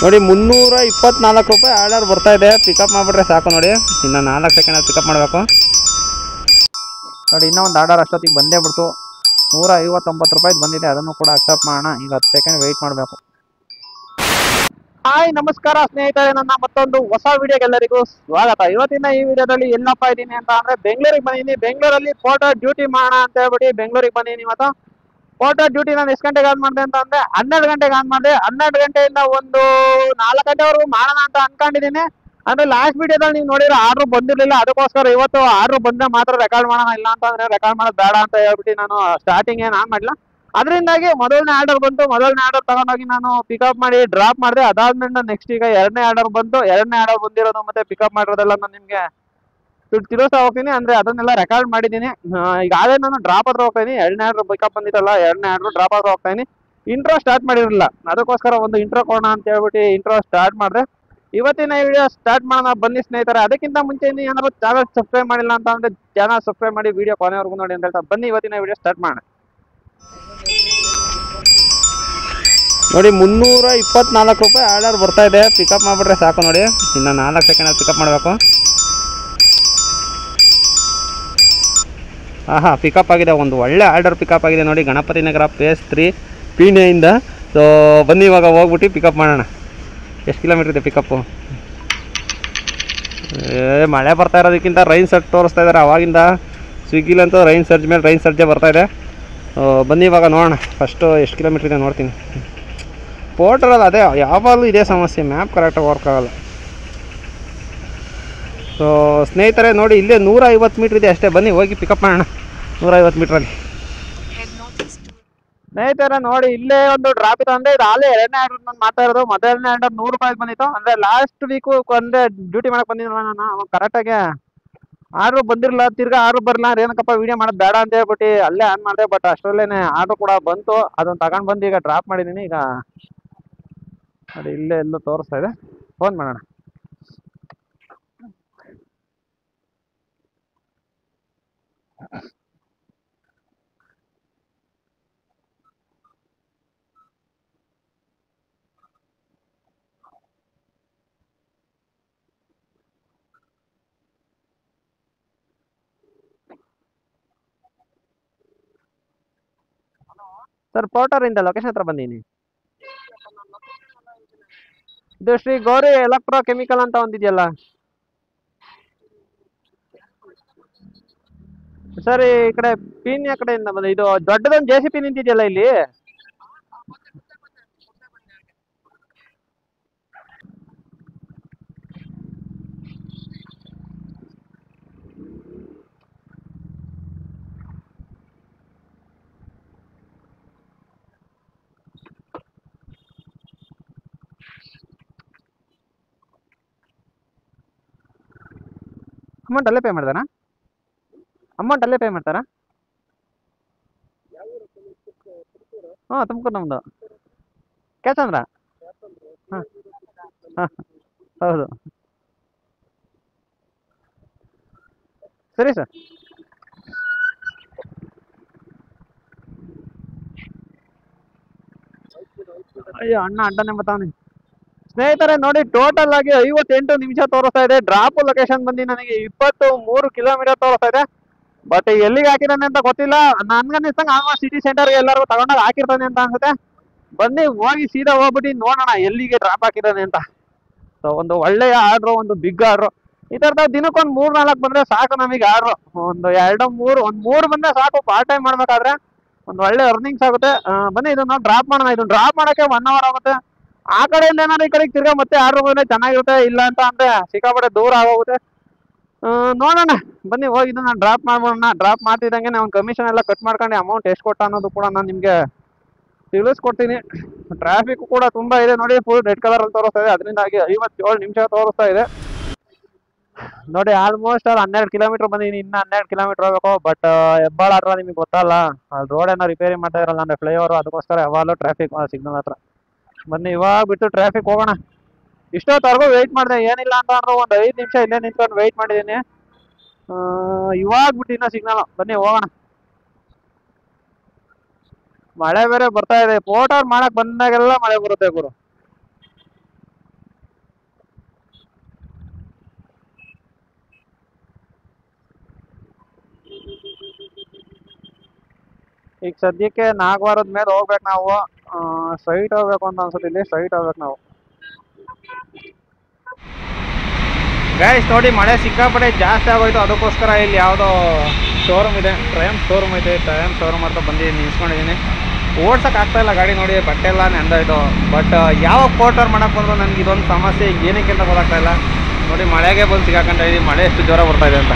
ನೋಡಿ 324 ರೂಪಾಯಿ ಆರ್ಡರ್ ಬರ್ತಾ ಇದೆ. ಪಿಕಪ್ ಮಾಡಿಬಿಟ್ರೆ ಸಾಕು. ನೋಡಿ ಇನ್ನು 4 ಸೆಕೆಂಡಲ್ಲಿ ಪಿಕಪ್ ಮಾಡಬೇಕು. ನೋಡಿ ಇನ್ನೂ ಒಂದು ಆರ್ಡರ್ ಅಷ್ಟೊತ್ತಿಗೆ ಬಂದೇ ಬಿಡ್ತು. 159 ರೂಪಾಯಿದು ಬಂದಿದೆ. ಅದನ್ನು ಕೂಡ ಅಕ್ಸೆಪ್ಟ್ ಮಾಡೋಣ. ಈಗ 10 ಸೆಕೆಂಡ್ ವೆಯ್ಟ್ ಮಾಡಬೇಕು. ಹಾಯ್ ನಮಸ್ಕಾರ ಸ್ನೇಹಿತರೆ, ನನ್ನ ಮತ್ತೊಂದು ಹೊಸ ವಿಡಿಯೋಗೆ ಎಲ್ಲರಿಗೂ ಸ್ವಾಗತ. ಇವತ್ತಿನ ಈ ವಿಡಿಯೋದಲ್ಲಿ ಎಲ್ಲಪ್ಪ ಇದ್ದೀನಿ ಅಂತ ಅಂದ್ರೆ ಬೆಂಗಳೂರಿಗೆ ಬಂದಿದ್ದೀನಿ. ಬೆಂಗಳೂರಲ್ಲಿ ಪೋರ್ಟರ್ ಡ್ಯೂಟಿ ಮಾಡೋಣ ಅಂತ ಹೇಳ್ಬಿಟ್ಟು ಬೆಂಗಳೂರಿಗೆ ಬಂದಿದ್ದೀನಿ. ಇವತ್ತು ಪೋರ್ಟರ್ ಡ್ಯೂಟಿ ನಾನು ಎಷ್ಟು ಗಂಟೆಗೆ ಆನ್ ಮಾಡಿದೆ ಅಂತ ಅಂದ್ರೆ 12 ಗಂಟೆಗೆ ಆನ್ ಮಾಡಿದೆ. 12 ಗಂಟೆಯಿಂದ ಒಂದು 4 ಗಂಟೆವರೆಗೂ ಮಾಡೋಣ ಅಂತ ಅನ್ಕೊಂಡಿದ್ದೀನಿ. ಅಂದ್ರೆ ಲಾಸ್ಟ್ ವಿಡಿಯೋದಲ್ಲಿ ನೀವು ನೋಡಿರೋ ಆರ್ಡರ್ ಬಂದಿರಲಿಲ್ಲ. ಅದಕ್ಕೋಸ್ಕರ ಇವತ್ತು ಆರ್ಡರ್ ಬಂದ್ರೆ ಮಾತ್ರ ರೆಕಾರ್ಡ್ ಮಾಡೋಣ, ಇಲ್ಲ ಅಂತಂದ್ರೆ ರೆಕಾರ್ಡ್ ಮಾಡೋದು ಬೇಡ ಅಂತ ಹೇಳ್ಬಿಟ್ಟು ನಾನು ಸ್ಟಾರ್ಟಿಂಗ್ ಏನು ಆನ್ ಮಾಡಿಲ್ಲ. ಅದರಿಂದಾಗಿ ಮೊದಲನೇ ಆರ್ಡರ್ ಬಂತು. ಮೊದಲನೇ ಆರ್ಡರ್ ತಗೊಂಡೋಗಿ ನಾನು ಪಿಕಪ್ ಮಾಡಿ ಡ್ರಾಪ್ ಮಾಡಿದೆ. ಅದಾದ್ಮೇಲೆ ನೆಕ್ಸ್ಟ್ ಈಗ ಎರಡನೇ ಆರ್ಡರ್ ಬಂತು. ಎರಡನೇ ಆರ್ಡರ್ ಬಂದಿರೋದು ಮತ್ತೆ ಪಿಕಪ್ ಮಾಡಿರೋದೆಲ್ಲ ನಾನು ನಿಮಗೆ ತಿಳಿಸ್ತಾ ಹೋಗ್ತೀನಿ. ಅಂದ್ರೆ ಅದನ್ನೆಲ್ಲ ರೆಕಾರ್ಡ್ ಮಾಡಿದ್ದೀನಿ. ಈಗಾಗಲೇ ನಾನು ಡ್ರಾಪ್ ಹತ್ರ ಹೋಗ್ತಾ ಇದೀನಿ. ಎರಡನೇ ಆರ್ಡರ್ ಪಿಕಪ್ ಬಂದಿತ್ತಲ್ಲ, ಎರಡನೇ ಆರ್ಡರ್ ಡ್ರಾಪ್ ಹತ್ರ ಹೋಗ್ತಾ ಇದೀನಿ. ಇಂಟ್ರೋ ಸ್ಟಾರ್ಟ್ ಮಾಡಿರಲಿಲ್ಲ, ಅದಕ್ಕೋಸ್ಕರ ಒಂದು ಇಂಟ್ರೋ ಕೊಡೋಣ ಅಂತ ಹೇಳ್ಬಿಟ್ಟು ಇಂಟ್ರೋ ಸ್ಟಾರ್ಟ್ ಮಾಡಿದೆ. ಇವತ್ತಿನ ವಿಡಿಯೋ ಸ್ಟಾರ್ಟ್ ಮಾಡೋಣ ಬನ್ನಿ ಸ್ನೇಹಿತರೆ. ಅದಕ್ಕಿಂತ ಮುಂಚೆ ನೀವು ಏನಾದ್ರು ಚಾನಲ್ ಸಬ್ಸ್ಕ್ರೈಬ್ ಮಾಡಿಲ್ಲ ಅಂತ ಅಂದ್ರೆ ಚಾನಲ್ ಸಬ್ಸ್ಕ್ರೈಬ್ ಮಾಡಿ, ವಿಡಿಯೋ ಕೊನೆವರೆಗೂ ನೋಡಿ ಅಂತ ಹೇಳ್ತಾ ಬನ್ನಿ ಇವತ್ತಿನ ವಿಡಿಯೋ ಸ್ಟಾರ್ಟ್ ಮಾಡೋಣ. ನೋಡಿ 324 ರೂಪಾಯಿ ಆರ್ಡರ್ ಬರ್ತಾ ಇದೆ. ಪಿಕಪ್ ಮಾಡಿಬಿಟ್ರೆ ಸಾಕು. ನೋಡಿ ಇನ್ನು 4 ಸೆಕೆಂಡಲ್ಲಿ ಪಿಕಪ್ ಮಾಡಬೇಕು. ಹಾಂ ಪಿಕಪ್ ಆಗಿದೆ. ಒಂದು ಒಳ್ಳೆ ಆರ್ಡರ್ ಪಿಕಪ್ ಆಗಿದೆ. ನೋಡಿ ಗಣಪತಿ ನಗರ ಫೇಸ್ 3 ಪೀಣ್ಯದಿಂದ. ಸೊ ಬನ್ನಿ ಇವಾಗ ಹೋಗ್ಬಿಟ್ಟು ಪಿಕಪ್ ಮಾಡೋಣ. ಎಷ್ಟು ಕಿಲೋಮೀಟ್ರ್ ಇದೆ ಪಿಕಪ್ಪು? ಮಳೆ ಬರ್ತಾ ಇರೋದಕ್ಕಿಂತ ರೈನ್ ಸರ್ಜ್ ತೋರಿಸ್ತಾ ಇದ್ದಾರೆ. ಆವಾಗಿಂದ ಸ್ವಿಗ್ಗಿಲಂತೂ ರೈನ್ ಸರ್ಜ್ ಮೇಲೆ ರೈನ್ ಸರ್ಜೇ ಬರ್ತಾಯಿದೆ. ಬನ್ನಿ ಇವಾಗ ನೋಡೋಣ ಫಸ್ಟು ಎಷ್ಟು ಕಿಲೋಮೀಟ್ರ್ ಇದೆ ನೋಡ್ತೀನಿ. ಪೋರ್ಟರಲ್ಲಿ ಅದೇ ಯಾವಾಗಲೂ ಇದೇ ಸಮಸ್ಯೆ, ಮ್ಯಾಪ್ ಕರೆಕ್ಟಾಗಿ ವರ್ಕ್ ಆಗೋಲ್ಲ. ಸೊ ಸ್ನೇಹಿತರೆ ನೋಡಿ ಇಲ್ಲೇ 150 ಮೀಟ್ರ್ ಇದೆ ಅಷ್ಟೇ. ಬನ್ನಿ ಹೋಗಿ ಪಿಕಪ್ ಮಾಡೋಣ 150 ಮೀಟ್ರಲ್ಲಿ. ಸ್ನೇಹಿತರೆ ನೋಡಿ ಇಲ್ಲೇ ಒಂದು ಡ್ರಾಪ್ ಇದೆ. ಅಂದರೆ ಇದು ಆಲೇ ಎರಡನೇ ಆರ್ಡರ್ ನಾನು ಮಾಡ್ತಾ ಇರೋದು. ಮೊದಲನೇ ಆರ್ಡರ್ 100 ರೂಪಾಯಿ ಬಂದಿತ್ತು. ಅಂದರೆ ಲಾಸ್ಟ್ ವೀಕು ಅಂದರೆ ಡ್ಯೂಟಿ ಮಾಡೋಕೆ ಬಂದಿದ್ದಿಲ್ಲ ನಾನು. ಅವಾಗ ಕರೆಕ್ಟಾಗಿ ಆರ್ಡ್ರು ಬಂದಿರಲಿಲ್ಲ. ತಿರ್ಗಾ ಆರ್ಡ್ರು ಬರಲ್ಲ, ಏನಕ್ಕಪ್ಪ ವೀಡಿಯೋ ಮಾಡೋದು ಬೇಡ ಅಂತ ಹೇಳ್ಬಿಟ್ಟು ಅಲ್ಲೇ ಆನ್ ಮಾಡಿದೆ. ಬಟ್ ಅಷ್ಟರಲ್ಲೇ ಆರ್ಡ್ರು ಕೂಡ ಬಂತು. ಅದನ್ನು ತಗೊಂಡು ಬಂದು ಈಗ ಡ್ರಾಪ್ ಮಾಡಿದ್ದೀನಿ. ಈಗ ನೋಡಿ ಇಲ್ಲೇ ಎಲ್ಲೋ ತೋರಿಸ್ತಾ ಇದೆ. ಫೋನ್ ಮಾಡೋಣ. ಸರ್ ಪೋರ್ಟರಿಂದ ಲೊಕೇಶನ್ ಹತ್ರ ಬಂದೀನಿ. ಇದು ಶ್ರೀ ಗೌರಿ ಎಲೆಕ್ಟ್ರೋ ಕೆಮಿಕಲ್ ಅಂತ ಒಂದಿದೆಯಲ್ಲ ಸರ್, ಈ ಕಡೆ ಪೀಣ್ಯ ಕಡೆಯಿಂದ ಬಂದ. ಇದು ದೊಡ್ಡದೊಂದು JCB ನಿಂತಿದೆಯಲ್ಲ ಇಲ್ಲಿ. ಅಮೌಂಟ್ ಅಲ್ಲೇ ಪೇ ಮಾಡ್ತಾರಾ? ಅಮೌಂಟ್ ಅಲ್ಲೇ ಪೇ ಮಾಡ್ತಾರಾ? ಹಾಂ ತುಮಕೂರು ನಮ್ಮದು. ಕ್ಯಾಚ್ ಅಂದ್ರ? ಹಾಂ ಹಾಂ ಹೌದು. ಸರಿ ಸರ್. ಅಯ್ಯೋ ಅಣ್ಣ ಅಡ್ಡನೇ ಬರ್ತಾವನೆ. ಸ್ನೇಹಿತರೆ ನೋಡಿ ಟೋಟಲ್ ಆಗಿ 58 ನಿಮಿಷ ತೋರಿಸ್ತಾ ಇದೆ. ಡ್ರಾಪ್ ಲೊಕೇಶನ್ ಬಂದು ನನಗೆ 23 ಕಿಲೋಮೀಟರ್ ತೋರಿಸ್ತಾ ಇದೆ. ಬಟ್ ಎಲ್ಲಿಗೆ ಹಾಕಿದ್ದಾನೆ ಅಂತ ಗೊತ್ತಿಲ್ಲ. ನನ್ಗನ್ನಿಸ್ತಂಗೆ ಆಲ್ಮೋಸ್ಟ್ ಸಿಟಿ ಸೆಂಟರ್ಗೆ ಎಲ್ಲರಿಗೂ ತಗೊಂಡಾಗ ಹಾಕಿರ್ತಾನೆ ಅಂತ ಅನ್ಸುತ್ತೆ. ಬನ್ನಿ ಹೋಗಿ ಸೀದಾ ಹೋಗ್ಬಿಟ್ಟು ನೋಡೋಣ ಎಲ್ಲಿಗೆ ಡ್ರಾಪ್ ಹಾಕಿದ್ದಾನೆ ಅಂತ. ಸೊ ಒಂದು ಒಳ್ಳೆಯ ಆರ್ಡ್ರು, ಒಂದು ಬಿಗ್ ಆರ್ಡ್ರು. ಈ ಥರದ ದಿನಕ್ಕೊಂದು 3-4 ಬಂದರೆ ಸಾಕು ನಮಗೆ ಆರ್ಡ್ರು. ಒಂದು 2-3 ಬಂದರೆ ಸಾಕು. ಪಾರ್ಟ್ ಟೈಮ್ ಮಾಡ್ಬೇಕಾದ್ರೆ ಒಂದು ಒಳ್ಳೆ ಅರ್ನಿಂಗ್ಸ್ ಆಗುತ್ತೆ. ಬನ್ನಿ ಇದನ್ನ ಡ್ರಾಪ್ ಮಾಡೋಣ. ಇದನ್ನ ಡ್ರಾಪ್ ಮಾಡೋಕ್ಕೆ 1 ಅವರ್ ಆಗುತ್ತೆ. ಆ ಕಡೆಯಿಂದ ಏನಾದ್ರು ಈ ಕಡೆಗೆ ತಿರ್ಗಾ ಮತ್ತೆ ಆರ್ಡ್ರ್ ಬಂದರೆ ಚೆನ್ನಾಗಿರುತ್ತೆ. ಇಲ್ಲ ಅಂತ ಅಂದರೆ ಸಿಕ್ಕಾಪಟ್ಟೆ ದೂರ ಆಗೋಗುತ್ತೆ. ನೋಡೋಣ ಬನ್ನಿ ಹೋಗಿ ಇದನ್ನ ಡ್ರಾಪ್ ಮಾಡ್ಬೋಣ. ಡ್ರಾಪ್ ಮಾಡ್ತಿದ್ದಂಗೆ ಒಂದು ಕಮಿಷನ್ ಎಲ್ಲ ಕಟ್ ಮಾಡ್ಕೊಂಡು ಅಮೌಂಟ್ ಎಷ್ಟು ಕೊಟ್ಟ ಅನ್ನೋದು ಕೂಡ ನಾನು ನಿಮಗೆ ತಿಳಿಸ್ಕೊಡ್ತೀನಿ. ಟ್ರಾಫಿಕ್ ಕೂಡ ತುಂಬ ಇದೆ ನೋಡಿ. ಫುಲ್ ರೆಡ್ ಕಲರಲ್ಲಿ ತೋರಿಸ್ತಾ ಇದೆ. ಅದರಿಂದಾಗಿ 57 ನಿಮಿಷ ತೋರಿಸ್ತಾ ಇದೆ. ನೋಡಿ ಆಲ್ಮೋಸ್ಟ್ ಅಲ್ಲಿ 12 ಕಿಲೋಮೀಟರ್ ಬಂದಿದ್ದೀನಿ. ಇನ್ನು 12 ಕಿಲೋಮೀಟರ್ ಹೋಗ್ಬೇಕು. ಬಟ್ ಹೆಬ್ಬಾಳ ಹತ್ರ ನಿಮಗೆ ಗೊತ್ತಲ್ಲ, ಅಲ್ಲಿ ರೋಡ್ ಏನೋ ರಿಪೇರಿ ಮಾಡ್ತಾ ಇರಲ್ಲ ಅಂದರೆ ಫ್ಲೈಓವರ್. ಅದಕ್ಕೋಸ್ಕರ ಯಾವಾಗಲೂ ಟ್ರಾಫಿಕ್ ಸಿಗ್ನಲ್ ಹತ್ರ. ಬನ್ನಿ ಇವಾಗ ಬಿಟ್ಟು ಟ್ರಾಫಿಕ್ ಹೋಗೋಣ. ಇಷ್ಟೊತ್ತವರೆಗೂ ವೆಯ್ಟ್ ಮಾಡಿದೆ. ಏನಿಲ್ಲ ಅಂತ ಅಂದ್ರೆ ಒಂದು 5 ನಿಮಿಷ ಇಲ್ಲೇ ನಿಂತ್ಕೊಂಡು ವೆಯ್ಟ್ ಮಾಡಿದ್ದೀನಿ. ಇವಾಗ ಬಿಟ್ಟು ಇನ್ನೂ ಸಿಗ್ನಲ್. ಬನ್ನಿ ಹೋಗೋಣ. ಮಳೆ ಬೇರೆ ಬರ್ತಾ ಇದೆ. ಪೋರ್ಟರ್ ಮಾಡಕ್ ಬಂದಾಗೆಲ್ಲ ಮಳೆ ಬರುತ್ತೆ ಗುರು. ಈಗ ಸದ್ಯಕ್ಕೆ ನಾಗವಾರದ ಮೇಲೆ ಹೋಗ್ಬೇಕು ನಾವು. ಸ್ಟ್ರೈಟ್ ಹೋಗ್ಬೇಕು ಅಂತ ಅನ್ಸುತ್ತೆ. ಇಲ್ಲಿ ಸ್ಟ್ರೈಟ್ ಹೋಗ್ಬೇಕು ನಾವು. ಗೈಸ್ ನೋಡಿ, ಮಳೆ ಸಿಕ್ಕಾಪಟ್ಟೆ ಜಾಸ್ತಿ ಆಗೋಯ್ತು. ಅದಕ್ಕೋಸ್ಕರ ಇಲ್ಲಿ ಯಾವುದೋ ಶೋರೂಮ್ ಇದೆ, ಟ್ರಯಂಫ್ ಶೋರೂಮ್ ಐತೆ. ಟ್ರಯಂಫ್ ಶೋರೂಮ್ ಅಂತ ಬಂದು ನಿಲ್ಸ್ಕೊಂಡಿದ್ದೀನಿ. ಓಡ್ಸೋಕೆ ಆಗ್ತಾಯಿಲ್ಲ ಗಾಡಿ. ನೋಡಿ ಬಟ್ಟೆ ಎಲ್ಲ ನೆಂದಾಯ್ತು. ಬಟ್ ಯಾವಾಗ ಫೋಟೋರ್ ಮಾಡೋಕೆ ಬಂದರೂ ನನಗೆ ಇದೊಂದು ಸಮಸ್ಯೆ ಏನಕ್ಕೆ ಅಂತ ಗೊತ್ತಾಗ್ತಾಯಿಲ್ಲ. ನೋಡಿ ಮಳೆಗೆ ಬಂದು ಸಿಗಾಕೊಂಡ ಇದ್ದೀನಿ. ಮಳೆ ಎಷ್ಟು ಜ್ವರ ಬರ್ತಾಯಿದೆ ಅಂತ.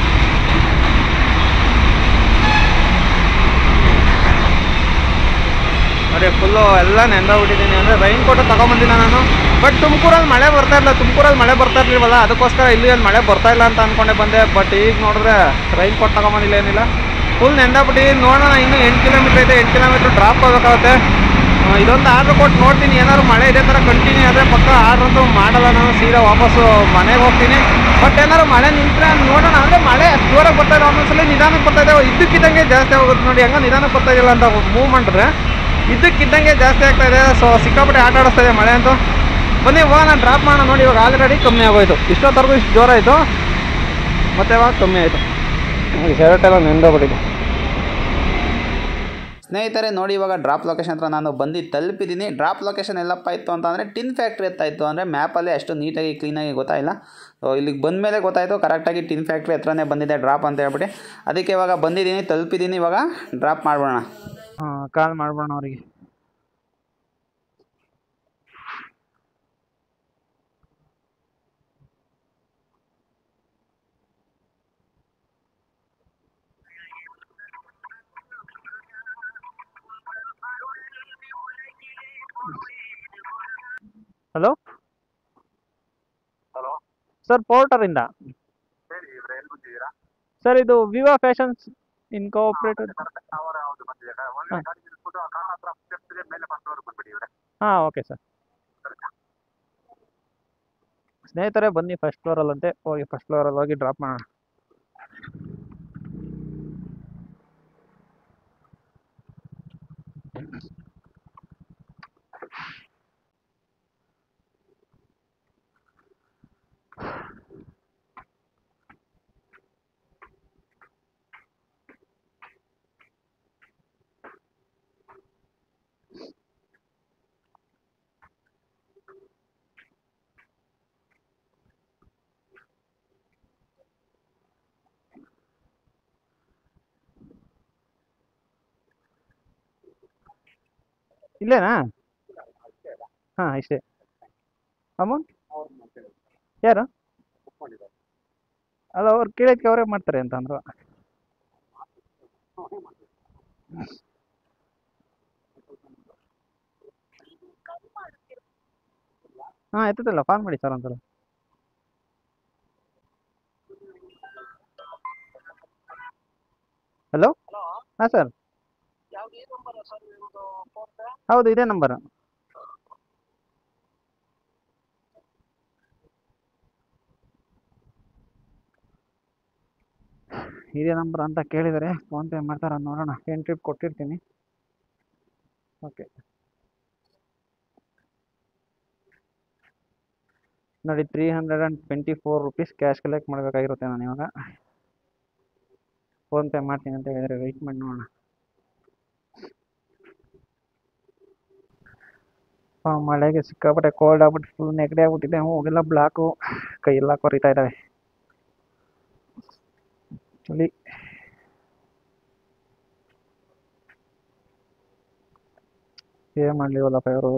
ನೋಡಿ ಫುಲ್ಲು ಎಲ್ಲ ನೆಂದೋಗ್ಬಿಟ್ಟಿದ್ದೀನಿ. ಅಂದರೆ ರೈನ್ ಕೋಟು ತೊಗೊಂಬಂದಿಲ್ಲ ನಾನು. ಬಟ್ ತುಮಕೂರಲ್ಲಿ ಮಳೆ ಬರ್ತಾ ಇರಲಿಲ್ಲ. ತುಮಕೂರಲ್ಲಿ ಮಳೆ ಬರ್ತಾ ಇರಲಿಲ್ವಲ್ಲ, ಅದಕ್ಕೋಸ್ಕರ ಇಲ್ಲಿ ಮಳೆ ಬರ್ತಾ ಇಲ್ಲ ಅಂತ ಅಂದ್ಕೊಂಡೆ ಬಂದೆ. ಬಟ್ ಈಗ ನೋಡಿದ್ರೆ ರೈನ್ ಕೋಟ್ ತೊಗೊಂಬಂದಿಲ್ಲ, ಏನಿಲ್ಲ. ಫುಲ್ ನೆಂದಾಗ್ಬಿಟ್ಟಿದ್ದೀನಿ. ನೋಡೋಣ, ಇನ್ನೂ 8 ಕಿಲೋಮೀಟ್ರ್ ಐತೆ. 8 ಕಿಲೋಮೀಟ್ರ್ ಡ್ರಾಪ್ ಹೋಗ್ಬೇಕಾಗುತ್ತೆ. ಇದೊಂದು ಆರ್ಡ್ರ್ ಕೊಟ್ಟು ನೋಡ್ತೀನಿ. ಏನಾದ್ರು ಮಳೆ ಇದೇ ಥರ ಕಂಟಿನ್ಯೂ ಆದರೆ ಪಕ್ಕ ಆರ್ಡ್ರ್ ಅಂತೂ ಮಾಡಲ್ಲ ನಾನು. ಸೀದಾ ವಾಪಸ್ಸು ಮನೆಗೆ ಹೋಗ್ತೀನಿ. ಬಟ್ ಏನಾದ್ರು ಮಳೆ ನಿಂತರೆ ನೋಡೋಣ. ಅಂದರೆ ಮಳೆ ಜೋರಾಗಿ ಬರ್ತಾ ಇದೆ, ಒಂದೊಂದ್ಸಲ ನಿಧಾನಕ್ಕೆ ಬರ್ತಾ ಇದೆ. ಇದ್ದಕ್ಕಿದ್ದಂಗೆ ಜಾಸ್ತಿ ಆಗುತ್ತೆ. ನೋಡಿ ಹೆಂಗೆ ನಿಧಾನಕ್ಕೆ ಬರ್ತಾ ಇದೆಯಲ್ಲ ಅಂತ ಮೂವ್ ಮಾಡಿದ್ರೆ ಇದ್ದಕ್ಕಿದ್ದಂಗೆ ಜಾಸ್ತಿ ಆಗ್ತಾ ಇದೆ. ಸೊ ಸಿಕ್ಕಾಪಟ್ಟೆ ಆಟ ಆಡಿಸ್ತಾ ಇದೆ ಮಳೆ ಅಂತೂ. ಬನ್ನಿ ಹೋಗೋಣ, ಡ್ರಾಪ್ ಮಾಡೋಣ. ನೋಡಿ ಇವಾಗ ಆಲ್ರೆಡಿ ಕಮ್ಮಿ ಆಗೋಯ್ತು. ಇಷ್ಟೊತ್ತವರೆಗೂ ಇಷ್ಟು ಜೋರ ಆಯಿತು, ಮತ್ತೆ ಇವಾಗ ಕಮ್ಮಿ ಆಯಿತು. ನೋಡಿ ಶರ್ಟೆಲ್ಲ ನೆಂದೋಗ್ಬಿಟ್ಟಿದೆ. ಸ್ನೇಹಿತರೆ ನೋಡಿ, ಇವಾಗ ಡ್ರಾಪ್ ಲೊಕೇಶನ್ ಹತ್ರ ನಾನು ಬಂದು ತಲುಪಿದ್ದೀನಿ. ಡ್ರಾಪ್ ಲೊಕೇಶನ್ ಎಲ್ಲಪ್ಪ ಇತ್ತು ಅಂತಂದರೆ ಟಿನ್ ಫ್ಯಾಕ್ಟ್ರಿ ಹತ್ರ ಇತ್ತು. ಅಂದರೆ ಮ್ಯಾಪಲ್ಲಿ ಅಷ್ಟು ನೀಟಾಗಿ ಕ್ಲೀನಾಗಿ ಗೊತ್ತಾಯಿಲ್ಲ. ಸೊ ಇಲ್ಲಿಗೆ ಬಂದ ಮೇಲೆ ಗೊತ್ತಾಯಿತು ಕರೆಕ್ಟಾಗಿ ಟಿನ್ ಫ್ಯಾಕ್ಟ್ರಿ ಹತ್ರನೇ ಬಂದಿದೆ ಡ್ರಾಪ್ ಅಂತ ಹೇಳ್ಬಿಟ್ಟು. ಅದಕ್ಕೆ ಇವಾಗ ಬಂದಿದ್ದೀನಿ, ತಲುಪಿದ್ದೀನಿ. ಇವಾಗ ಡ್ರಾಪ್ ಮಾಡ್ಬೋಣ. ಕಾಲ್ ಮಾಡ್ಬೋಣ ಅವರಿಗೆ. ಹಲೋ ಸರ್, ಪೋರ್ಟರಿಂದ ಸರ್. ಇದು ವಿವಾ ಫ್ಯಾಷನ್ಸ್ ಇನ್ಕೋಪರೇಟೆಡ್. ಹಾಂ ಓಕೆ ಸರ್. ಸ್ನೇಹಿತರೆ ಬನ್ನಿ, ಫಸ್ಟ್ ಫ್ಲೋರಲ್ಲಂತೆ. ಹೋಗಿ ಫಸ್ಟ್ ಫ್ಲೋರಲ್ಲಿ ಹೋಗಿ ಡ್ರಾಪ್ ಮಾಡೋಣ. ಇಲ್ಲೇನಾ? ಹಾಂ ಇಷ್ಟೇ. ಅಮೌಂಟ್ ಯಾರು? ಅಲ್ಲ, ಅವ್ರು ಕೇಳಿದ್ಕೆ ಅವರೇ ಮಾಡ್ತಾರೆ ಅಂತ ಅಂದರು. ಹಾಂ ಎತ್ತಲ್ಲ, ಕಾಲ್ ಮಾಡಿ ಸರ್ ಒಂದ್ಸಲ. ಹಲೋ. ಹಾಂ ಸರ್, ಹೌದು ಇದೇ ನಂಬರ್. ಇದೇ ನಂಬರ್ ಅಂತ ಕೇಳಿದರೆ ಫೋನ್ಪೇ ಮಾಡ್ತಾರೆ, ನೋಡೋಣ. ಎಂಟ್ರಿ ಕೊಟ್ಟಿರ್ತೀನಿ. ಓಕೆ ನೋಡಿ, 324 ರುಪೀಸ್ ಕ್ಯಾಶ್ ಕಲೆಕ್ಟ್ ಮಾಡಬೇಕಾಗಿರುತ್ತೆ. ನಾನು ಇವಾಗ ಫೋನ್ಪೇ ಮಾಡ್ತೀನಿ ಅಂತ ಹೇಳಿದರೆ ವೆಯ್ಟ್ ಮಾಡಿ ನೋಡೋಣ. ಮಳೆಗೆ ಸಿಕ್ಕಾಪಟ್ಟೆ ಕೋಲ್ಡ್ ಆಗ್ಬಿಟ್ಟು ಫುಲ್ ನೆಗಡಿ ಆಗ್ಬಿಟ್ಟಿದೆ. ಹೋಗೆಲ್ಲ ಬ್ಲಾಕು, ಕೈಯೆಲ್ಲ ಕೊರಿತಾ ಇದ್ದಾವೆ. ಚಳಿ. ಏನು ಮಾಡಲಿವಲ್ಲಪ್ಪ ಇವರು.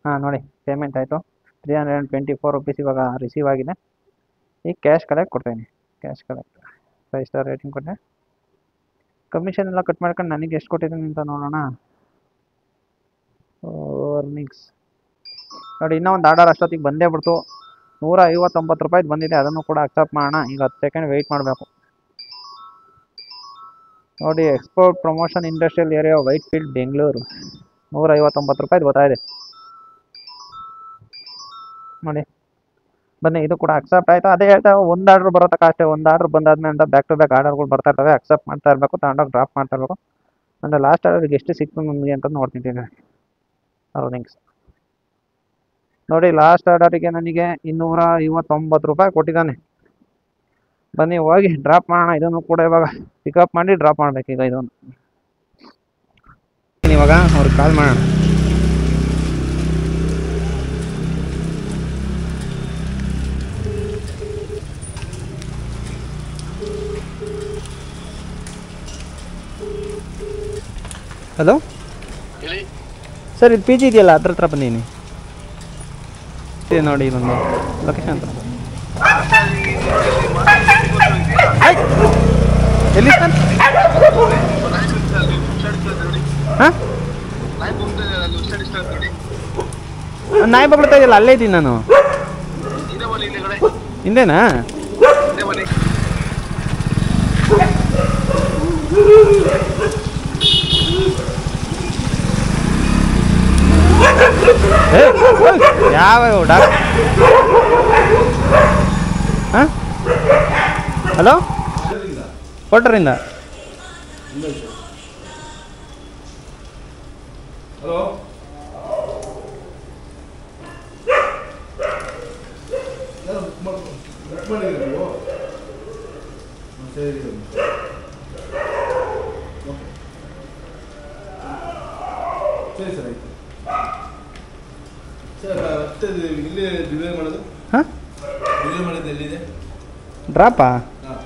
ಹಾಂ ನೋಡಿ, ಪೇಮೆಂಟ್ ಆಯಿತು. 324 ರುಪೀಸ್ ಇವಾಗ ರಿಸೀವ್ ಆಗಿದೆ. ಈಗ ಕ್ಯಾಶ್ ಕಲೆಕ್ಟ್ ಕೊಡ್ತೀನಿ. ಕ್ಯಾಶ್ ಕಲೆಕ್ಟ್ 5 ಸ್ಟಾರ್ ರೇಟಿಂಗ್ ಕೊಟ್ಟೆ. ಕಮಿಷನ್ ಎಲ್ಲ ಕಟ್ ಮಾಡ್ಕೊಂಡು ನನಗೆ ಎಷ್ಟು ಕೊಟ್ಟಿದ್ದೀನಿ ಅಂತ ನೋಡೋಣ. ಅರ್ನಿಂಗ್ಸ್ ನೋಡಿ, ಇನ್ನೂ ಒಂದು ಆರ್ಡರ್ ಅಷ್ಟೊತ್ತಿಗೆ ಬಂದೇ ಬಿಡ್ತು. 159 ರೂಪಾಯಿದು ಬಂದಿದೆ. ಅದನ್ನು ಕೂಡ ಅಕ್ಸೆಪ್ಟ್ ಮಾಡೋಣ. ಈಗ 10 ಸೆಕೆಂಡ್ ವೆಯ್ಟ್ ಮಾಡಬೇಕು. ನೋಡಿ, export promotion industrial area, white field, Bengaluru. 159 ರೂಪಾಯಿದು ಬರ್ತಾಯಿದೆ ನೋಡಿ. ಬನ್ನಿ, ಇದು ಕೂಡ ಅಕ್ಸೆಪ್ಟ್ ಆಯಿತು. ಅದೇ ಹೇಳ್ತಾ ಒಂದು ಆರ್ಡ್ರ್ ಬರೋ ತನಕ ಅಷ್ಟೇ. ಒಂದು ಆರ್ಡ್ರ್ ಬಂದಾದ್ಮೇಲೆ ಅಂತ ಬ್ಯಾಕ್ ಟು ಬ್ಯಾಕ್ ಆರ್ಡರ್ಗಳು ಬರ್ತಾ ಇರ್ತವೆ. ಅಕ್ಸೆಪ್ಟ್ ಮಾಡ್ತಾ ಇರಬೇಕು, ತಗೊಂಡೋಗಿ ಡ್ರಾಪ್ ಮಾಡ್ತಾ ಇರಬೇಕು. ಅಂದರೆ ಲಾಸ್ಟ್ ಆರ್ಡರ್ಗೆ ಎಷ್ಟು ಸಿಕ್ತು ನಮಗೆ ಅಂತ ನೋಡ್ತಿದ್ದೀನಿ. ಅರ್ನಿಂಗ್ಸ್ ನೋಡಿ, ಲಾಸ್ಟ್ ಆರ್ಡರಿಗೆ ನನಗೆ 259 ರೂಪಾಯಿ ಕೊಟ್ಟಿದ್ದಾನೆ. ಬನ್ನಿ ಹೋಗಿ ಡ್ರಾಪ್ ಮಾಡೋಣ. ಇದನ್ನು ಕೂಡ ಇವಾಗ ಪಿಕಪ್ ಮಾಡಿ ಡ್ರಾಪ್ ಮಾಡಬೇಕು. ಈಗ ಇದನ್ನು ಇವಾಗ ಅವ್ರಿಗೆ ಕಾಲ್ ಮಾಡೋಣ. ಹಲೋ ಸರ್, ಇದು ಪಿ ಜಿ ಇದೆಯಲ್ಲ, ಅದ್ರ ಹತ್ರ ಬಂದೀನಿ. ಇದೆ ನೋಡಿ, ಇದೊಂದು ಲೊಕೇಶನ್ ಹತ್ರ. ಎಲ್ಲಿ ಸರ್? ಹಾಂ, ನಾಯಿ ಬಗ್ಳ್ತಾ ಇದೆಯಲ್ಲ, ಅಲ್ಲೇ ಇದ್ದೀನಿ ನಾನು. ಹಿಂದೇನಾ? ಯಾವ ಡಾಕ್? ಹಾಂ, ಹಲೋ, ಕೊಟ್ಟರಿಂದ. ಹಲೋ, ಸರಿ ಸರ್, ಆಯ್ತು ಸರ್. ಮತ್ತೆ ಇಲ್ಲಿ ಡಿಲಿವರಿ ಮಾಡೋದು? ಹಾಂ, ಡಿಲಿವರಿ ಮಾಡೋದು ಎಲ್ಲಿದೆ? ಡ್ರಾಪಾ? ಹಾಂ,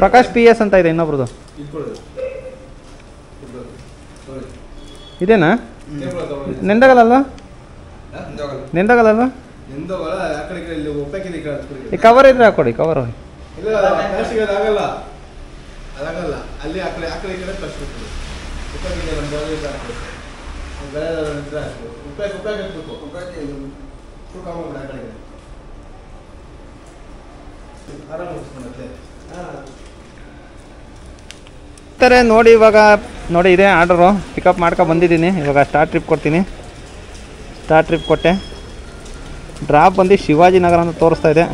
ಪ್ರಕಾಶ್ ಪಿ ಎಸ್ ಅಂತ ಇದೆ ಇನ್ನೊಬ್ರದ್ದು. ಇಟ್ಕೊಳ್ಳೋದು ಇದೇನಾ? ನೆಂದಗಲ್ಲಲ್ವಾ? ನೆಂದಗಲ್ಲಲ್ವಾ? ಎಂದವಲ್ಲ, ಆ ಕಡೆ ಇಲ್ಲಿ ಒಪ್ಪಕ್ಕಿದೆ, ಈ ಕಡೆ ಈ ಕವರ್ ಇದ್ರೆ ಹಾಕೊಡಿ, ಕವರ್. ಇಲ್ಲ, ಪ್ಲಾಸ್ಟಿಕ್ ಅದಾಗಲ್ಲ, ಅದಾಗಲ್ಲ. ಅಲ್ಲಿ ಆ ಕಡೆ ಈ ಕಡೆ ಪ್ಲಾಸ್ಟಿಕ್ ಉಪ್ಪಕ್ಕಿದೆ. ನಮ್ಮ ಬಾಗಿಲು ಹಾಕ್ಬೇಕು, ಬೇರೆ ಇದ್ರೆ ಹಾಕ್ಬೇಕು. ಉಪ್ಪಾಗಿ ಹಾಕ್ಬೇಕು. ತೂಕ ಮಾಡ್ಬಿಡಿ ಆ ಕಡೆಗೆ, ಆರಾಮ ಮುಗಿಸ್ಕೊಂಡತ್ತೆ. ಹಾಂ ನೋಡಿ, ಇವಾಗ ನೋಡಿ, ಇದೆ ಆರ್ಡರು. ಪಿಕಪ್ ಮಾಡ್ಕೊ ಬಂದಿದ್ದೀನಿ. ಇವಾಗ ಸ್ಟಾರ್ಟ್ ಟ್ರಿಪ್ ಕೊಡ್ತೀನಿ. ಸ್ಟಾರ್ಟ್ ಟ್ರಿಪ್ ಕೊಟ್ಟೆ. ಡ್ರಾಪ್ ಬಂದು ಶಿವಾಜಿನಗರ ಅಂತ ತೋರಿಸ್ತಾ ಇದೆ.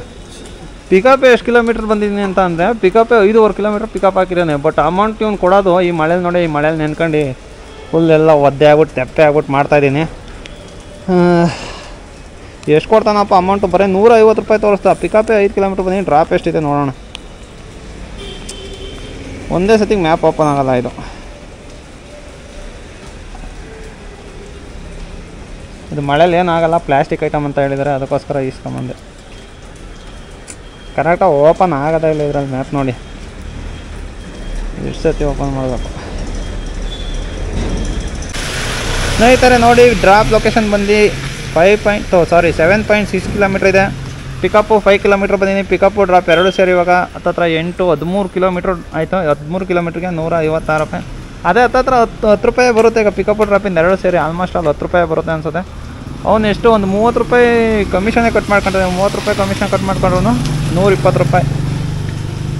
ಪಿಕಪ್ ಎಷ್ಟು ಕಿಲೋಮೀಟ್ರ್ ಬಂದಿದ್ದೀನಿ ಅಂತ ಅಂದರೆ, ಪಿಕಪ್ಪೇ 5.5 ಕಿಲೋಮೀಟ್ರ್ ಪಿಕಪ್ ಹಾಕಿದ್ದಾನೆ. ಬಟ್ ಅಮೌಂಟ್ ಇವ್ನು ಕೊಡೋದು ಈ ಮಳೇಲಿ ನೋಡಿ, ಈ ಮಳೇಲಿ ನೆನ್ಕೊಂಡು ಫುಲ್ ಎಲ್ಲ ಒದ್ದೆ ಆಗ್ಬಿಟ್ಟು ತೆಪ್ಪೆ ಆಗ್ಬಿಟ್ಟು ಮಾಡ್ತಾಯಿದ್ದೀನಿ. ಎಷ್ಟು ಕೊಡ್ತಾನಪ್ಪ ಅಮೌಂಟು? ಬರೀ 150 ರೂಪಾಯಿ ತೋರಿಸ್ತಾ. ಪಿಕಪ್ಪೇ 5 ಕಿಲೋಮೀಟ್ರ್ ಬಂದಿದ್ದೀನಿ. ಡ್ರಾಪ್ ಎಷ್ಟಿದೆ ನೋಡೋಣ. ಒಂದೇ ಸತಿಗೆ ಮ್ಯಾಪ್ ಓಪನ್ ಆಗಲ್ಲ ಇದು. ಇದು ಮಳೇಲಿ ಏನಾಗಲ್ಲ, ಪ್ಲಾಸ್ಟಿಕ್ ಐಟಮ್ ಅಂತ ಹೇಳಿದ್ದಾರೆ, ಅದಕ್ಕೋಸ್ಕರ ಇಸ್ಕೊಂಬಂದೆ. ಕರೆಕ್ಟಾಗಿ ಓಪನ್ ಆಗೋದೇ ಇಲ್ಲ ಇದರಲ್ಲಿ ಮ್ಯಾಪ್. ನೋಡಿ ಎಷ್ಟು ಸತಿ ಓಪನ್ ಮಾಡಬೇಕು. ಸ್ನೇಹಿತರೆ ನೋಡಿ, ಡ್ರಾಪ್ ಲೊಕೇಶನ್ ಬಂದು 7.6 ಕಿಲೋಮೀಟ್ರ್ ಇದೆ. ಪಿಕಪ್ಪು 5 ಕಿಲೋಮೀಟ್ರ್ ಬಂದಿದ್ದೀನಿ. ಪಿಕಪ್ಪು ಡ್ರಾಪ್ ಎರಡು ಸೇರಿ ಇವಾಗ ಹತ್ತತ್ರ 13 ಕಿಲೋಮೀಟ್ರ್ ಆಯಿತು. 13 ಕಿಲೋಮೀಟ್ರಿಗೆ 156 ರೂಪಾಯಿ. ಅದೇ ಹತ್ತತ್ರ 10 ರೂಪಾಯಿ ಬರುತ್ತೆ. ಈಗ ಪಿಕಪ್ಪು ಡ್ರಾಪಿಂದ ಎರಡು ಸೇರಿ ಆಲ್ಮೋಸ್ಟ್ ಅಲ್ಲಿ 10 ರೂಪಾಯಿ ಬರುತ್ತೆ ಅನ್ಸುತ್ತೆ. ಅವನು ಎಷ್ಟು ಒಂದು 30 ರೂಪಾಯಿ ಕಮಿಷನ್ನೇ ಕಟ್ ಮಾಡ್ಕೊಂಡ್ರೆ, 30 ರೂಪಾಯಿ ಕಮಿಷನ್ ಕಟ್ ಮಾಡ್ಕೊಂಡ್ರು 120 ರೂಪಾಯಿ.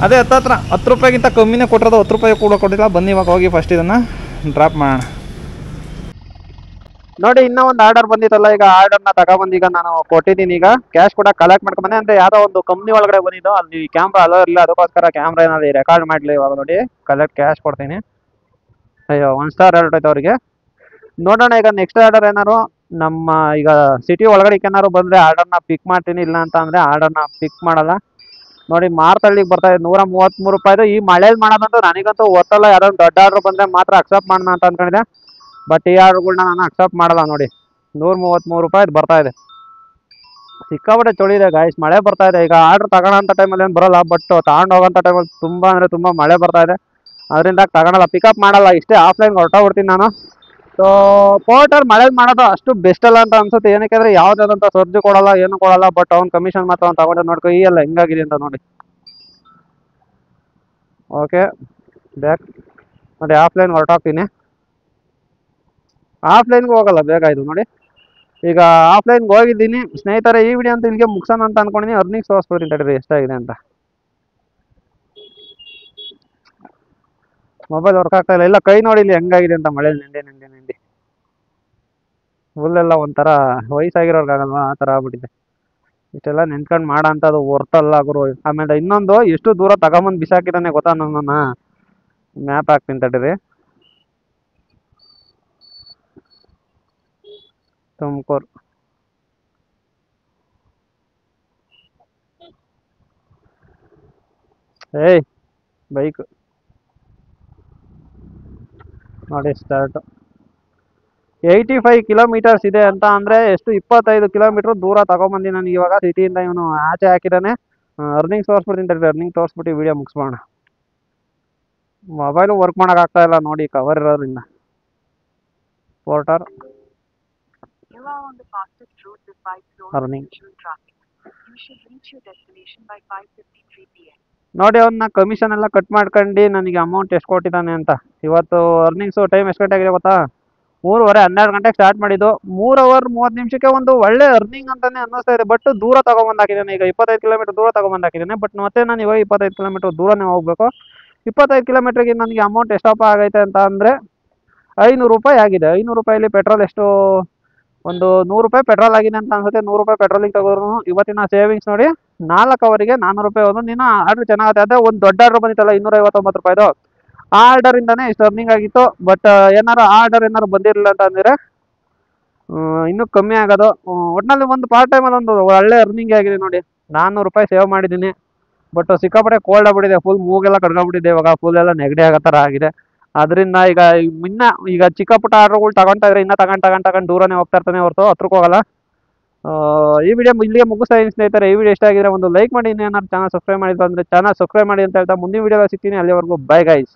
ಅದೇ ಹತ್ತತ್ರ 10 ರೂಪಾಯಿಗಿಂತ ಕಮ್ಮಿನೇ ಕೊಟ್ಟಿರೋದು, 10 ರೂಪಾಯಿ ಕೂಡ ಕೊಟ್ಟಿಲ್ಲ. ಬನ್ನಿ ಇವಾಗ ಹೋಗಿ ಫಸ್ಟ್ ಇದನ್ನು ಡ್ರಾಪ್ ಮಾಡೋಣ. ನೋಡಿ, ಇನ್ನೂ ಒಂದು ಆರ್ಡರ್ ಬಂದಿತ್ತಲ್ಲ, ಈಗ ಆರ್ಡರ್ನ ತಗೊಬಂದು ಈಗ ನಾನು ಕೊಟ್ಟಿದ್ದೀನಿ. ಈಗ ಕ್ಯಾಶ್ ಕೂಡ ಕಲೆಕ್ಟ್ ಮಾಡ್ಕೊಂಬಂದೆ. ಅಂದರೆ ಯಾವುದೋ ಒಂದು ಕಂಪ್ನಿ ಒಳಗಡೆ ಬಂದಿದ್ದು, ಅಲ್ಲಿ ಕ್ಯಾಮ್ರಾ ಅಲೋ ಇರಲಿಲ್ಲ, ಅದಕ್ಕೋಸ್ಕರ ಕ್ಯಾಮ್ರಾ ಏನಾದ್ರು ರೆಕಾರ್ಡ್ ಮಾಡಲಿ. ಇವಾಗ ನೋಡಿ ಕಲೆಕ್ಟ್ ಕ್ಯಾಶ್ ಕೊಡ್ತೀನಿ. ಅಯ್ಯೋ, 1 ಸ್ಟಾರ್ ಹೊರಟೈತೆ ಅವರಿಗೆ. ನೋಡೋಣ ಈಗ ನೆಕ್ಸ್ಟ್ ಆರ್ಡರ್ ಏನಾರು ನಮ್ಮ ಈಗ ಸಿಟಿ ಒಳಗಡೆ ಏನಾದ್ರು ಬಂದರೆ ಆರ್ಡರ್ನ ಪಿಕ್ ಮಾಡ್ತೀನಿ. ಇಲ್ಲ ಅಂತ ಅಂದರೆ ಆರ್ಡರ್ನ ಪಿಕ್ ಮಾಡಲ್ಲ. ನೋಡಿ, ಮಾರ್ತಳ್ಳಿಗೆ ಬರ್ತಾ ಇದೆ 133 ರೂಪಾಯಿದು. ಈ ಮಳೇಲಿ ಮಾಡೋದಂತೂ ನನಗಂತೂ ಗೊತ್ತಲ್ಲ. ಯಾರೋ ದೊಡ್ಡ ಆರ್ಡ್ರ್ ಬಂದರೆ ಮಾತ್ರ ಅಕ್ಸೆಪ್ಟ್ ಮಾಡೋಣ ಅಂತ ಅಂದ್ಕೊಂಡಿದ್ದೆ. ಬಟ್ ಈ ಆರ್ಡ್ರ್ಗಳ್ನ ನಾನು ಅಕ್ಸೆಪ್ಟ್ ಮಾಡಲ್ಲ. ನೋಡಿ 133 ರೂಪಾಯಿದು ಬರ್ತಾ ಇದೆ. ಸಿಕ್ಕಾಪಟ್ಟೆ ಚಳಿ ಇದೆ ಗಾಯ್ಸ್, ಮಳೆ ಬರ್ತಾ ಇದೆ. ಈಗ ಆರ್ಡ್ರ್ ತಗೊಳ್ಳೋಂಥ ಟೈಮಲ್ಲಿ ಏನು ಬರೋಲ್ಲ, ಬಟ್ ತಗೊಂಡು ಹೋಗೋಂಥ ಟೈಮಲ್ಲಿ ತುಂಬ ಅಂದರೆ ತುಂಬ ಮಳೆ ಬರ್ತಾ ಇದೆ. ಅದರಿಂದ ತಗೊಳಲ್ಲ, ಪಿಕಪ್ ಮಾಡಲ್ಲ. ಇಷ್ಟೇ ಆಫ್ಲೈನ್ಗೆ ಹೊರಟೋಗ್ಬಿಡ್ತೀನಿ ನಾನು. ಸೊ ಪೋರ್ಟರ್ ಮಳೇಲಿ ಮಾಡೋದು ಅಷ್ಟು ಬೆಸ್ಟ್ ಅಲ್ಲ ಅಂತ ಅನ್ಸುತ್ತೆ. ಏನಕ್ಕೆ ಅಂದರೆ ಯಾವುದಾದಂಥ ಸರ್ಜು ಕೊಡಲ್ಲ, ಏನು ಕೊಡಲ್ಲ. ಬಟ್ ಅವ್ನು ಕಮಿಷನ್ ಮಾತ್ರ ಅವ್ನು ತಗೊಂಡು ನೋಡ್ಕೊ. ಈ ಎಲ್ಲ ಹಿಂಗಾಗಿದೆ ಅಂತ ನೋಡಿ. ಓಕೆ, ಬ್ಯಾಕ್ ನೋಡಿ, ಆಫ್ಲೈನ್ ಹೊರಟೋಗ್ತೀನಿ. ಆಫ್ಲೈನ್ಗೆ ಹೋಗಲ್ಲ ಬೇಗ ಇದು. ನೋಡಿ, ಈಗ ಆಫ್ಲೈನ್ಗೆ ಹೋಗಿದ್ದೀನಿ. ಸ್ನೇಹಿತರೆ, ಈ ವಿಡಿಯೋ ಅಂತ ಇಲ್ಲಿಗೆ ಮುಗಿಸೋಣ ಅಂತ ಅನ್ಕೊಂಡಿದ್ದೀನಿ. ಅರ್ನಿಂಗ್ಸ್ ತೋರಿಸ್ಬಿಡ್ತೀನಿ ತಡೀರಿ ಎಷ್ಟಾಗಿದೆ ಅಂತ. ಮೊಬೈಲ್ ವರ್ಕ್ ಆಗ್ತಾ ಇಲ್ಲ. ಕೈ ನೋಡಿ ಇಲ್ಲಿ ಹೆಂಗಾಗಿದೆ ಅಂತ ಮಳೇಲಿ ನೆಂಡಿ. ಫುಲ್ಲೆಲ್ಲ ಒಂಥರ ವಯಸ್ಸಾಗಿರೋರ್ಗಾಗಲ್ವಾ ಆ ಥರ ಆಗ್ಬಿಟ್ಟಿದೆ. ಇಷ್ಟೆಲ್ಲ ನೆನ್ಕೊಂಡು ಮಾಡೋ ಅಂಥದ್ದು ಹೊರ್ತಲ್ಲ ಗುರು. ಆಮೇಲೆ ಇನ್ನೊಂದು ಎಷ್ಟು ದೂರ ತಗೊಂಬಂದು ಬಿಸಾಕಿದಾನೆ ಗೊತ್ತಾ ನನ್ನನ್ನು. ಮ್ಯಾಪ್ ಹಾಕ್ತೀನಿ ತಡೀರಿ. ತುಮಕೂರು ಏಯ್ ಬೈಕ್ ನೋಡಿ ಸ್ಟಾರ್ಟು. 85 ಕಿಲೋಮೀಟರ್ಸ್ ಇದೆ ಅಂತ ಅಂದರೆ ಎಷ್ಟು 25 ಕಿಲೋಮೀಟ್ರ್ ದೂರ ತಗೊಂಬಂದು ನನಗೆ ಇವಾಗ ಸಿಟಿಯಿಂದ ಇವನು ಆಚೆ ಹಾಕಿದ್ದಾನೆ. ಅರ್ನಿಂಗ್ ತೋರಿಸ್ಬಿಡ್ತೀನಿ ತಡಿ, ಅರ್ನಿಂಗ್ ತೋರಿಸ್ಬಿಟ್ಟು ವಿಡಿಯೋ ಮುಗಿಸ್ಬೋಣ. ಮೊಬೈಲು ವರ್ಕ್ ಮಾಡೋಕ್ಕಾಗ್ತಾ ಇಲ್ಲ ನೋಡಿ ಕವರ್ ಇರೋದ್ರಿಂದ. ಪೋರ್ಟರ್ ಅರ್ನಿಂಗ್ ನೋಡಿ, ಅವನ್ನ ಕಮಿಷನ್ ಎಲ್ಲ ಕಟ್ ಮಾಡ್ಕೊಂಡು ನನಗೆ ಅಮೌಂಟ್ ಎಷ್ಟು ಕೊಟ್ಟಿದ್ದಾನೆ ಅಂತ. ಇವತ್ತು ಅರ್ನಿಂಗ್ಸು ಟೈಮ್ ಎಷ್ಟು ಗಂಟೆ ಆಗಿದೆ ಗೊತ್ತಾ? 3:30 12 ಗಂಟೆಗೆ ಸ್ಟಾರ್ಟ್ ಮಾಡಿದ್ದು. 3 ಅವರ್ 30 ನಿಮಿಷಕ್ಕೆ ಒಂದು ಒಳ್ಳೆ ಅರ್ನಿಂಗ್ ಅಂತಾನೆ ಅನ್ನಿಸ್ತಾ ಇದೆ. ಬಟ್ ದೂರ ತಗೊಂಬಂದಾಕಿದ್ದಾನೆ. ಈಗ 25 ಕಿಲೋಮೀಟರ್ ದೂರ ತಗೊಂಬಂದಾಕಿದ್ದಾನೆ. ಬಟ್ ಮತ್ತೆ ನಾನು ಇವಾಗ 25 ಕಿಲೋಮೀಟರ್ ದೂರನೇ ಹೋಗ್ಬೇಕು. 25 ಕಿಲೋಮೀಟ್ರಿಗೆ ನನಗೆ ಅಮೌಂಟ್ ಎಷ್ಟಪ್ಪ ಆಗೈತೆ ಅಂತ ಅಂದರೆ 500 ರೂಪಾಯಿ ಆಗಿದೆ. 500 ರೂಪಾಯಲ್ಲಿ ಪೆಟ್ರೋಲ್ ಎಷ್ಟು, ಒಂದು 100 ರೂಪಾಯಿ ಪೆಟ್ರೋಲ್ ಆಗಿದೆ ಅಂತ ಅನ್ಸುತ್ತೆ. 100 ರೂಪಾಯಿ ಪೆಟ್ರೋಲಿಗೆ ತಗೋರು ಇವತ್ತಿನ ಸೇವಿಂಗ್ಸ್ ನೋಡಿ 4 ಅವರಿಗೆ 400 ರೂಪಾಯಿ. ಒಂದು ದಿನ ಆರ್ಡ್ರ್ ಚೆನ್ನಾಗುತ್ತೆ. ಅದೇ ಒಂದು ದೊಡ್ಡ ಆರ್ಡ್ರ್ ಬಂದಿತ್ತಲ್ಲ 259 ರೂಪಾಯಿದು, ಆ ಆರ್ಡರಿಂದನೇ ಇಷ್ಟು ಅರ್ನಿಂಗ್ ಆಗಿತ್ತು. ಬಟ್ ಏನಾರು ಆರ್ಡರ್ ಏನಾರು ಬಂದಿರಲಿಲ್ಲ ಅಂತ ಅಂದರೆ ಇನ್ನೂ ಕಮ್ಮಿ ಆಗೋದು. ಒಟ್ಟಿನಲ್ಲಿ ಒಂದು ಪಾರ್ಟ್ ಟೈಮಲ್ಲಿ ಒಂದು ಒಳ್ಳೆ ಅರ್ನಿಂಗ್ ಆಗಿದೆ ನೋಡಿ. 400 ರೂಪಾಯಿ ಸೇವ್ ಮಾಡಿದ್ದೀನಿ. ಬಟ್ ಸಿಕ್ಕಾಪಟ್ಟೆ ಕೋಲ್ಡ್ ಆಗ್ಬಿಟ್ಟಿದೆ. ಫುಲ್ ಮೂಗೆಲ್ಲ ಕಡ್ಕೊಂಡ್ಬಿಟ್ಟಿದೆ. ಇವಾಗ ಫುಲ್ ಎಲ್ಲ ನೆಗಡಿ ಆಗೋ ಥರ ಆಗಿದೆ. ಅದರಿಂದ ಈಗ ಚಿಕ್ಕ ಪುಟ್ಟ ಆರ್ಡ್ರ್ಗಳು ತಗೊತಾ ಇದ್ರೆ ಇನ್ನೂ ತಗೊಂಡು ದೂರನೇ ಹೋಗ್ತಾ ಇರ್ತಾನೆ ಹೊರತು ಹತ್ರಕ್ಕೆ ಹೋಗಲ್ಲ. ಈ ವಿಡಿಯೋ ಇಲ್ಲಿಗೆ ಮುಗಿಸ್ತಾ ಇದ್ದೀನಿ ಸ್ನೇಹಿತರೆ. ಈ ವಿಡಿಯೋ ಇಷ್ಟ ಆಗಿದ್ರೆ ಒಂದು ಲೈಕ್ ಮಾಡಿ. ಇನ್ನೇನಾದ್ರು ಚಾನಲ್ ಸಬ್ಸ್ಕ್ರೈಬ್ ಮಾಡಿದ್ರು ಅಂದರೆ ಚಾನಲ್ ಸಬ್ಸ್ಕ್ರೈಬ್ ಮಾಡಿ ಅಂತ ಹೇಳ್ತಾ ಮುಂದಿನ ವಿಡಿಯೋದಲ್ಲಿ ಸಿಗ್ತೀನಿ. ಅಲ್ಲಿವರೆಗೂ ಬೈ ಗೈಸ್.